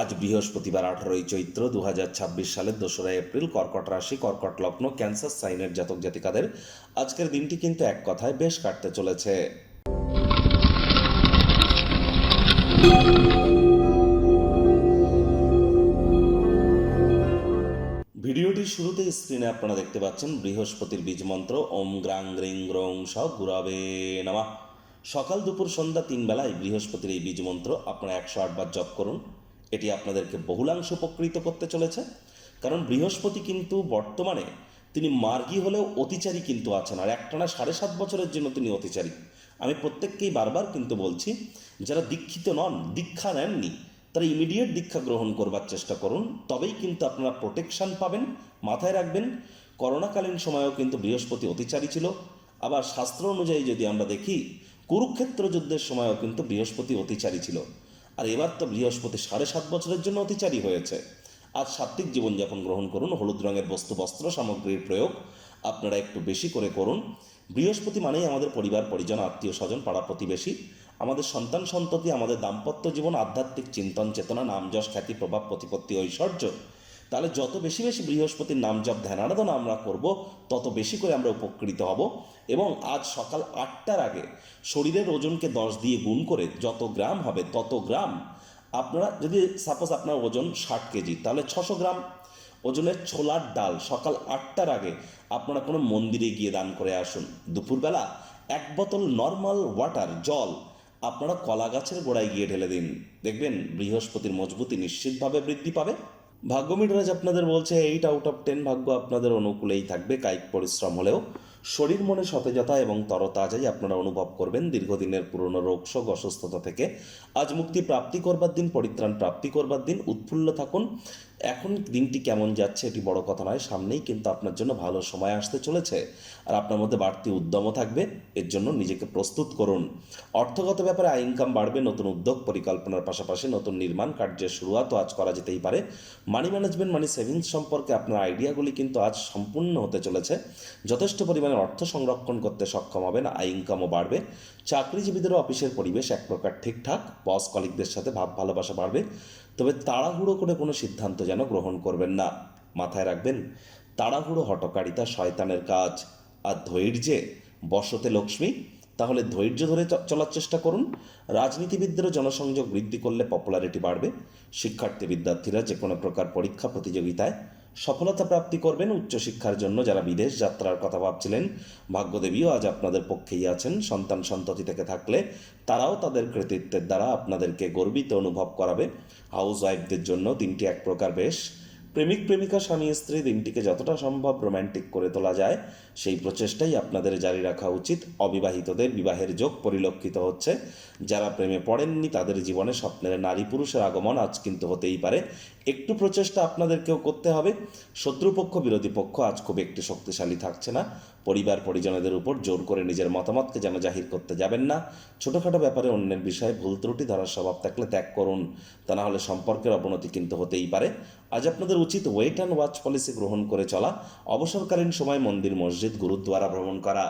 আজ বৃহস্পতিবার 18ই চৈত্র 2026 সালের 2রা এপ্রিল। কর্কট রাশি, কর্কট লগ্ন, ক্যান্সার সাইনের জাতক জাতিকাদের আজকের দিনটি কিন্তু এক কথায় বেশ কাটতে চলেছে। ভিডিওটির শুরুতে স্ক্রিনে আপনারা দেখতে পাচ্ছেন বৃহস্পতির বীজ মন্ত্র ওম গ্রাং গ্রিং গ্রং স গুরাবে নমঃ। সকাল দুপুর সন্ধ্যা 3 বেলায় বৃহস্পতির এই বীজ মন্ত্র আপনারা 108 বার জপ করুন। এটি আপনাদেরকে বহুলাংশ উপকৃত করতে চলেছে, কারণ বৃহস্পতি কিন্তু বর্তমানে তিনি মার্গী হলেও অতিচারী কিন্তু আছেন, আর একটানা 7.5 বছরের জন্য তিনি অতিচারী। আমি প্রত্যেককেই বারবার কিন্তু বলছি, যারা দীক্ষিত নন, দীক্ষা নেননি, তারা ইমিডিয়েট দীক্ষা গ্রহণ করবার চেষ্টা করুন, তবেই কিন্তু আপনারা প্রোটেকশান পাবেন। মাথায় রাখবেন, করোনাকালীন সময়েও কিন্তু বৃহস্পতি অতিচারী ছিল। আবার শাস্ত্র অনুযায়ী যদি আমরা দেখি, কুরুক্ষেত্র যুদ্ধের সময়ও কিন্তু বৃহস্পতি অতিচারী ছিল। আর এবার তো বৃহস্পতি 7.5 বছরের জন্য অতিচারী হয়েছে। আজ সাত্ত্বিক জীবনযাপন গ্রহণ করুন, হলুদ রঙের বস্ত্র সামগ্রীর প্রয়োগ আপনারা একটু বেশি করে করুন। বৃহস্পতি মানেই আমাদের পরিবার পরিজন, আত্মীয় স্বজন, পাড়া প্রতিবেশী, আমাদের সন্তান সন্ততি, আমাদের দাম্পত্য জীবন, আধ্যাত্মিক চিন্তন চেতনা, নাম যশ খ্যাতি প্রভাব প্রতিপত্তি ঐশ্বর্য। তাহলে যত বেশি বেশি বৃহস্পতির নাম জপ ধ্যান আরাধনা আমরা করব, তত বেশি করে আমরা উপকৃত হব। এবং আজ সকাল 8টার আগে শরীরের ওজনকে 10 দিয়ে গুণ করে যত গ্রাম হবে তত গ্রাম আপনারা, যদি সাপোজ আপনার ওজন 60 কেজি, তাহলে 600 গ্রাম ওজনের ছোলার ডাল সকাল 8টার আগে আপনারা কোনো মন্দিরে গিয়ে দান করে আসুন। দুপুরবেলা 1 বোতল নর্মাল ওয়াটার, জল, আপনারা কলা গাছের গোড়ায় গিয়ে ঢেলে দিন। দেখবেন বৃহস্পতির মজবুতি নিশ্চিতভাবে বৃদ্ধি পাবে। ভাগ্য মিটারাজ আপনাদের বলছে 8/10 ভাগ্য আপনাদের অনুকূলেই থাকবে। কায়িক পরিশ্রম হলেও শরীর মনে সতেজতা এবং তরতাজাই আপনারা অনুভব করবেন। দীর্ঘদিনের পুরনো রোগশোক অসুস্থতা থেকে আজ মুক্তি প্রাপ্তি করবার দিন, পরিত্রাণ প্রাপ্তি করবার দিন। উৎফুল্ল থাকুন। এখন দিনটি কেমন যাচ্ছে এটি বড় কথা নয়, সামনেই কিন্তু আপনার জন্য ভালো সময় আসতে চলেছে, আর আপনার মধ্যে বাড়তি উদ্যমও থাকবে। এর জন্য নিজেকে প্রস্তুত করুন। অর্থগত ব্যাপারে আয় ইনকাম বাড়বে। নতুন উদ্যোগ পরিকল্পনার পাশাপাশি নতুন নির্মাণ কার্যের শুরুয়াতও আজ করা যেতেই পারে। মানি ম্যানেজমেন্ট, মানি সেভিংস সম্পর্কে আপনার আইডিয়াগুলি কিন্তু আজ সম্পূর্ণ হতে চলেছে। যথেষ্ট পরিমাণে অর্থ সংরক্ষণ করতে সক্ষম হবেন। আয় ইনকামও বাড়বে। চাকরিজীবীদেরও অফিসের পরিবেশ এক প্রকার ঠিকঠাক। বস কলিগদের সাথে ভাব ভালোবাসা বাড়বে। তবে তাড়াহুড়ো করে কোনো সিদ্ধান্ত যেন গ্রহণ করবেন না। মাথায় রাখবেন, তাড়াহুড়ো হঠকারিতা শয়তানের কাজ। আর ধৈর্যে বশতে লক্ষ্মী। তাহলে ধৈর্য ধরে চলার চেষ্টা করুন। রাজনীতিবিদদেরও জনসংযোগ বৃদ্ধি করলে পপুলারিটি বাড়বে। শিক্ষার্থী বিদ্যার্থীরা যে কোনো প্রকার পরীক্ষা প্রতিযোগিতায় সফলতা প্রাপ্তি করবেন। উচ্চশিক্ষার জন্য যারা বিদেশ যাত্রার কথা ভাবছিলেন, ভাগ্যদেবীও আজ আপনাদের পক্ষেই আছেন। সন্তান সন্ততি থেকে থাকলে তারাও তাদের কৃতিত্বের দ্বারা আপনাদেরকে গর্বিত অনুভব করাবে। হাউস ওয়াইফদের জন্য দিনটি এক প্রকার বেশ। প্রেমিক প্রেমিকা স্বামী স্ত্রী দিনটিকে যতটা সম্ভব রোম্যান্টিক করে তোলা যায় সেই প্রচেষ্টাই আপনাদের জারি রাখা উচিত। অবিবাহিতদের বিবাহের যোগ পরিলক্ষিত হচ্ছে। যারা প্রেমে পড়েননি তাদের জীবনে স্বপ্নের নারী পুরুষের আগমন আজ কিন্তু হতেই পারে। একটু প্রচেষ্টা আপনাদেরকেও করতে হবে। শত্রুপক্ষ বিরোধী পক্ষ আজ খুব একটি শক্তিশালী থাকছে না। পরিবার পরিজনদের উপর জোর করে নিজের মতামতকে যেন জাহির করতে যাবেন না। ছোটোখাটো ব্যাপারে অন্যের বিষয়ে ভুল ত্রুটি ধরার স্বভাব থাকলে ত্যাগ করুন, তা না হলে সম্পর্কের অবনতি কিন্তু হতেই পারে। আজ আপনাদের উচিত ওয়েট অ্যান্ড ওয়াচ পলিসি গ্রহণ করে চলা। অবসরকালীন সময় মন্দির, মসজিদ, গুরুদ্বারা ভ্রমণ করা।